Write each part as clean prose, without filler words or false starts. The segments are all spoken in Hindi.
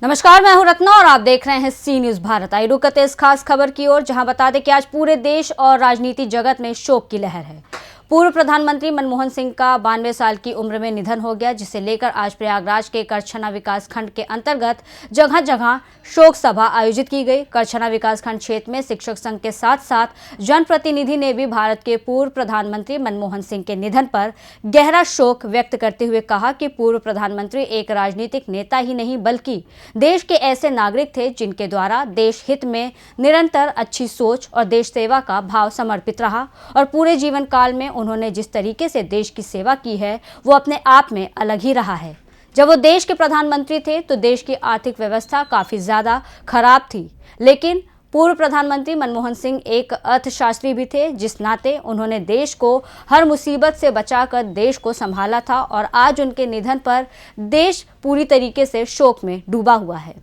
नमस्कार, मैं हूं रत्ना और आप देख रहे हैं सी न्यूज भारत। आई रुक करते इस खास खबर की ओर, जहां बता दें कि आज पूरे देश और राजनीति जगत में शोक की लहर है। पूर्व प्रधानमंत्री मनमोहन सिंह का 92 साल की उम्र में निधन हो गया, जिसे लेकर आज प्रयागराज के करछना विकास खंड के अंतर्गत जगह जगह शोक सभा आयोजित की गई। करछना विकास खंड क्षेत्र में शिक्षक संघ के साथ साथ जनप्रतिनिधि ने भी भारत के पूर्व प्रधानमंत्री मनमोहन सिंह के निधन पर गहरा शोक व्यक्त करते हुए कहा कि पूर्व प्रधानमंत्री एक राजनीतिक नेता ही नहीं बल्कि देश के ऐसे नागरिक थे जिनके द्वारा देश हित में निरंतर अच्छी सोच और देश सेवा का भाव समर्पित रहा और पूरे जीवन काल में उन्होंने जिस तरीके से देश की सेवा की है वो अपने आप में अलग ही रहा है। जब वो देश के प्रधानमंत्री थे तो देश की आर्थिक व्यवस्था काफी ज्यादा खराब थी, लेकिन पूर्व प्रधानमंत्री मनमोहन सिंह एक अर्थशास्त्री भी थे, जिस नाते उन्होंने देश को हर मुसीबत से बचाकर देश को संभाला था और आज उनके निधन पर देश पूरी तरीके से शोक में डूबा हुआ है।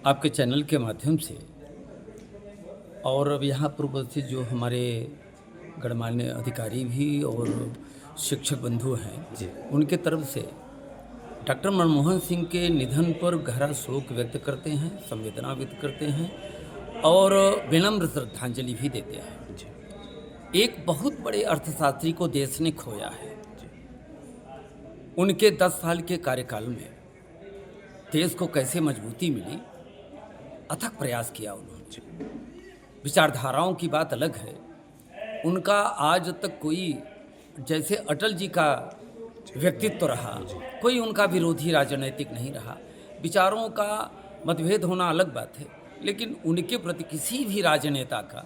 आपके चैनल के माध्यम से और अब यहाँ पर उपस्थित जो हमारे गणमान्य अधिकारी भी और शिक्षक बंधु हैं, उनके तरफ से डॉक्टर मनमोहन सिंह के निधन पर गहरा शोक व्यक्त करते हैं, संवेदना व्यक्त करते हैं और विनम्र श्रद्धांजलि भी देते हैं। एक बहुत बड़े अर्थशास्त्री को देश ने खोया है। उनके 10 साल के कार्यकाल में देश को कैसे मजबूती मिली, अथक प्रयास किया उन्होंने। विचारधाराओं की बात अलग है, उनका आज तक कोई, जैसे अटल जी का व्यक्तित्व रहा, कोई उनका विरोधी राजनीतिक नहीं रहा। विचारों का मतभेद होना अलग बात है, लेकिन उनके प्रति किसी भी राजनेता का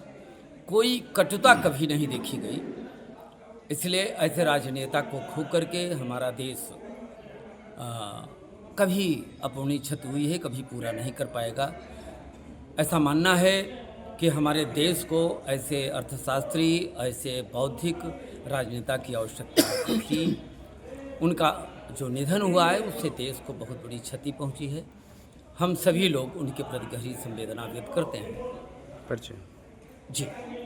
कोई कटुता कभी नहीं देखी गई। इसलिए ऐसे राजनेता को खो करके हमारा देश कभी अपनी क्षति हुई है, कभी पूरा नहीं कर पाएगा। ऐसा मानना है कि हमारे देश को ऐसे अर्थशास्त्री, ऐसे बौद्धिक राजनेता की आवश्यकता थी। उनका जो निधन हुआ है उससे देश को बहुत बड़ी क्षति पहुंची है। हम सभी लोग उनके प्रति गहरी संवेदना व्यक्त करते हैं। परिचय जी,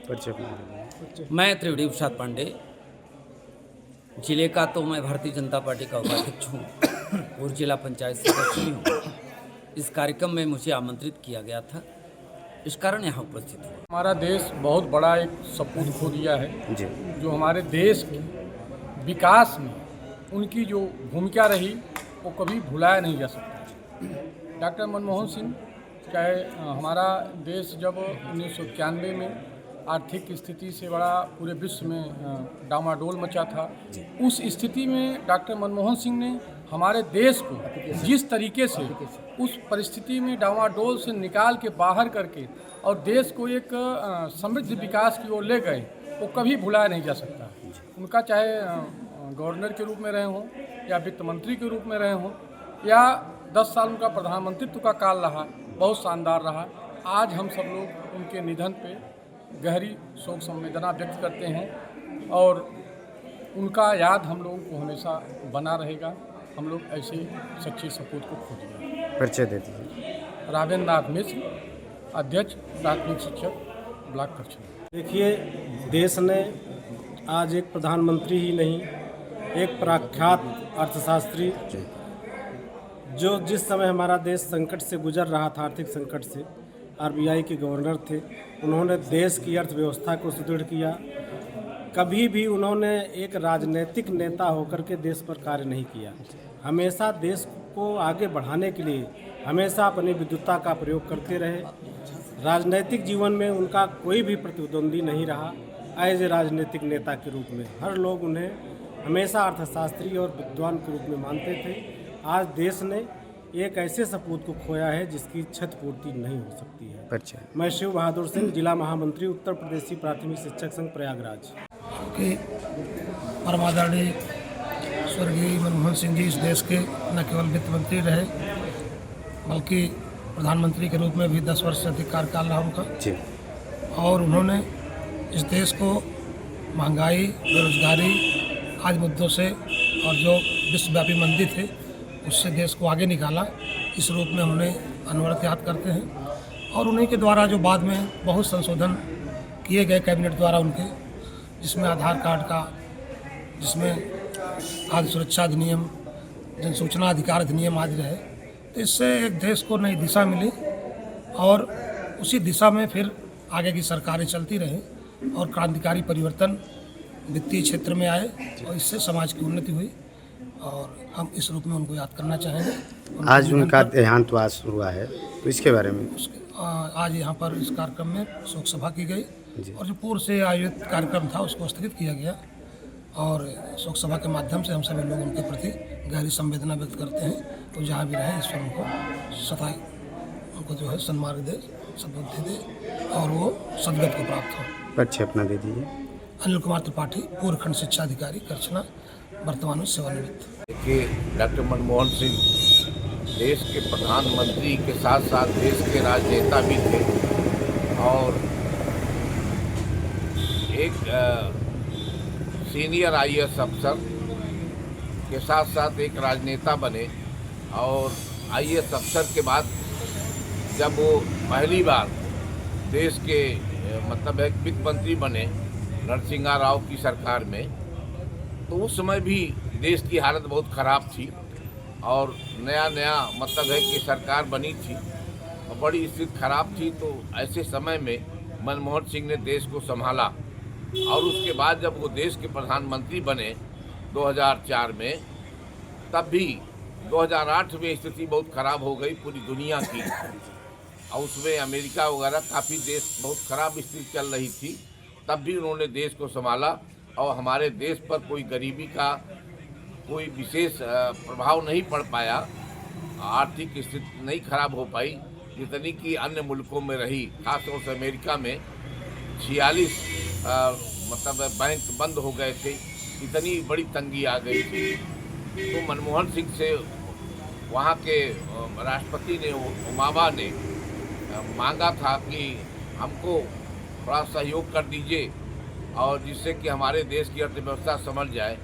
परिचय। मैं त्रिवेणी प्रसाद पांडे, जिले का तो मैं भारतीय जनता पार्टी का उपाध्यक्ष हूँ और जिला पंचायत सदस्य भी हूँ। इस कार्यक्रम में मुझे आमंत्रित किया गया था, इस कारण यहाँ उपस्थित हूँ। हमारा देश बहुत बड़ा एक सपूत खो दिया है जी। जो हमारे देश के विकास में उनकी जो भूमिका रही वो कभी भुलाया नहीं जा सकता। डॉक्टर मनमोहन सिंह, चाहे हमारा देश जब 1991 में आर्थिक स्थिति से बड़ा पूरे विश्व में डामाडोल मचा था, उस स्थिति में डॉक्टर मनमोहन सिंह ने हमारे देश को जिस तरीके से उस परिस्थिति में डामाडोल से निकाल के बाहर करके और देश को एक समृद्ध विकास की ओर ले गए, वो कभी भुलाया नहीं जा सकता। उनका चाहे गवर्नर के रूप में रहे हों या वित्त मंत्री के रूप में रहे हों या 10 साल उनका प्रधानमंत्रित्व का काल रहा, बहुत शानदार रहा। आज हम सब लोग उनके निधन पे गहरी शोक संवेदना व्यक्त करते हैं और उनका याद हम लोगों को हमेशा बना रहेगा। हम लोग ऐसे सच्चे सपूत को खो दिया। परिचय दे दीजिए। राजेंद्र नाथ मिश्र, अध्यक्ष प्राथमिक शिक्षक ब्लॉक करछना। देखिए, देश ने आज एक प्रधानमंत्री ही नहीं, एक प्रख्यात अर्थशास्त्री जो जिस समय हमारा देश संकट से गुजर रहा था, आर्थिक संकट से, आरबीआई के गवर्नर थे। उन्होंने देश की अर्थव्यवस्था को सुदृढ़ किया। कभी भी उन्होंने एक राजनीतिक नेता होकर के देश पर कार्य नहीं किया। हमेशा देश को आगे बढ़ाने के लिए हमेशा अपनी विद्वता का प्रयोग करते रहे। राजनीतिक जीवन में उनका कोई भी प्रतिद्वंदी नहीं रहा। एज ए राजनीतिक नेता के रूप में हर लोग उन्हें हमेशा अर्थशास्त्री और विद्वान के रूप में मानते थे। आज देश ने एक ऐसे सपूत को खोया है जिसकी क्षतिपूर्ति नहीं हो सकती है। परिचय। मैं शिव बहादुर सिंह, जिला महामंत्री, उत्तर प्रदेशी प्राथमिक शिक्षक संघ प्रयागराज। कि परमादरणीय स्वर्गीय मनमोहन सिंह जी इस देश के न केवल वित्त मंत्री रहे बल्कि प्रधानमंत्री के रूप में भी 10 वर्ष से अधिक कार्यकाल रहा उनका जी। और उन्होंने इस देश को महंगाई, बेरोजगारी आदि मुद्दों से और जो विश्वव्यापी मंदी थे उससे देश को आगे निकाला। इस रूप में उन्हें अनवरत याद करते हैं और उन्हीं के द्वारा जो बाद में बहुत संशोधन किए गए कैबिनेट द्वारा उनके, जिसमें आधार कार्ड का, जिसमें खाद्य सुरक्षा अधिनियम, जन सूचना अधिकार अधिनियम आदि रहे, तो इससे एक देश को नई दिशा मिली और उसी दिशा में फिर आगे की सरकारें चलती रहीं और क्रांतिकारी परिवर्तन वित्तीय क्षेत्र में आए और इससे समाज की उन्नति हुई और हम इस रूप में उनको याद करना चाहेंगे। आज उनका देहांतवास हुआ है, तो इसके बारे में आज यहाँ पर इस कार्यक्रम में शोक सभा की गई जी। और जो पूर्व से आयोजित कार्यक्रम था उसको स्थगित किया गया और शोक सभा के माध्यम से हम सभी लोग उनके प्रति गहरी संवेदना व्यक्त करते हैं। तो जहाँ भी रहे ईश्वर उनको सफाई उनको जो है सन्मार्ग दे, सद्बुद्धि दे और वो सदगत को प्राप्त हो। परिचय अपना दे दीजिए। अनिल कुमार त्रिपाठी, पूर्व खंड शिक्षा अधिकारी करछना, वर्तमान में सेवानिवृत्त। कि डॉक्टर मनमोहन सिंह देश के प्रधानमंत्री के साथ साथ देश के राजनेता भी थे और एक सीनियर आईएएस अफसर के साथ साथ एक राजनेता बने और आईएएस अफसर के बाद जब वो पहली बार देश के मतलब एक वित्त मंत्री बने नरसिंहा राव की सरकार में, तो उस समय भी देश की हालत बहुत ख़राब थी और नया मतलब है कि सरकार बनी थी और बड़ी स्थिति खराब थी। तो ऐसे समय में मनमोहन सिंह ने देश को संभाला और उसके बाद जब वो देश के प्रधानमंत्री बने 2004 में, तब भी 2008 में स्थिति बहुत ख़राब हो गई पूरी दुनिया की और उसमें अमेरिका वगैरह काफ़ी देश बहुत ख़राब स्थिति चल रही थी। तब भी उन्होंने देश को संभाला और हमारे देश पर कोई गरीबी का कोई विशेष प्रभाव नहीं पड़ पाया, आर्थिक स्थिति नहीं खराब हो पाई जितनी कि अन्य मुल्कों में रही। खासतौर से अमेरिका में 46 मतलब बैंक बंद हो गए थे, इतनी बड़ी तंगी आ गई थी। तो मनमोहन सिंह से वहाँ के राष्ट्रपति ने ओबामा ने मांगा था कि हमको थोड़ा सहयोग कर दीजिए और जिससे कि हमारे देश की अर्थव्यवस्था संभल जाए।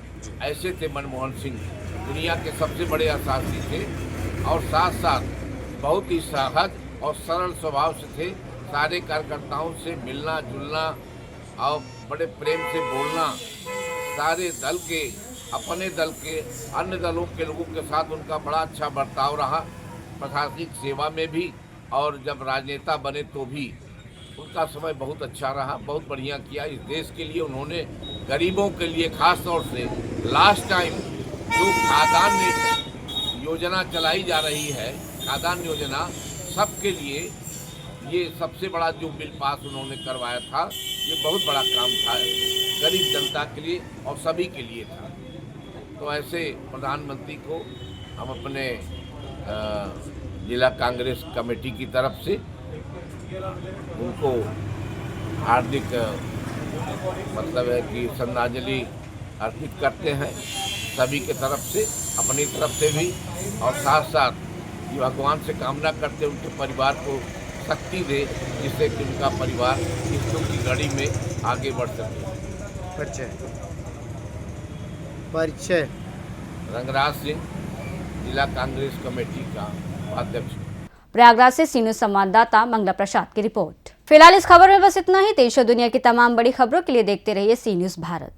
ऐसे थे मनमोहन सिंह, दुनिया के सबसे बड़े अर्थशास्त्री थे और साथ साथ बहुत ही सहज और सरल स्वभाव से थे। सारे कार्यकर्ताओं से मिलना जुलना और बड़े प्रेम से बोलना, सारे दल के अपने दल के अन्य दलों के लोगों के साथ उनका बड़ा अच्छा बर्ताव रहा, प्रशासनिक सेवा में भी और जब राजनेता बने तो भी उनका समय बहुत अच्छा रहा, बहुत बढ़िया किया इस देश के लिए। उन्होंने गरीबों के लिए खास तौर से लास्ट टाइम जो खाद्यान्न योजना चलाई जा रही है, खाद्यान्न योजना सबके लिए, ये सबसे बड़ा जो बिल पास उन्होंने करवाया था, ये बहुत बड़ा काम था गरीब जनता के लिए और सभी के लिए था। तो ऐसे प्रधानमंत्री को हम अपने जिला कांग्रेस कमेटी की तरफ से उनको हार्दिक मतलब है कि श्रद्धांजलि अर्पित करते हैं सभी के तरफ से, अपनी तरफ से भी, और साथ साथ ये भगवान से कामना करते हैं उनके परिवार को शक्ति दे जिससे कि उनका परिवार इस दुख की घड़ी में आगे बढ़ सके। परिचय रंगराज सिंह, जिला कांग्रेस कमेटी का अध्यक्ष। प्रयागराज से सीनियर संवाददाता मंगला प्रसाद की रिपोर्ट। फिलहाल इस खबर में बस इतना ही। देश और दुनिया की तमाम बड़ी खबरों के लिए देखते रहिए सी न्यूज़ भारत।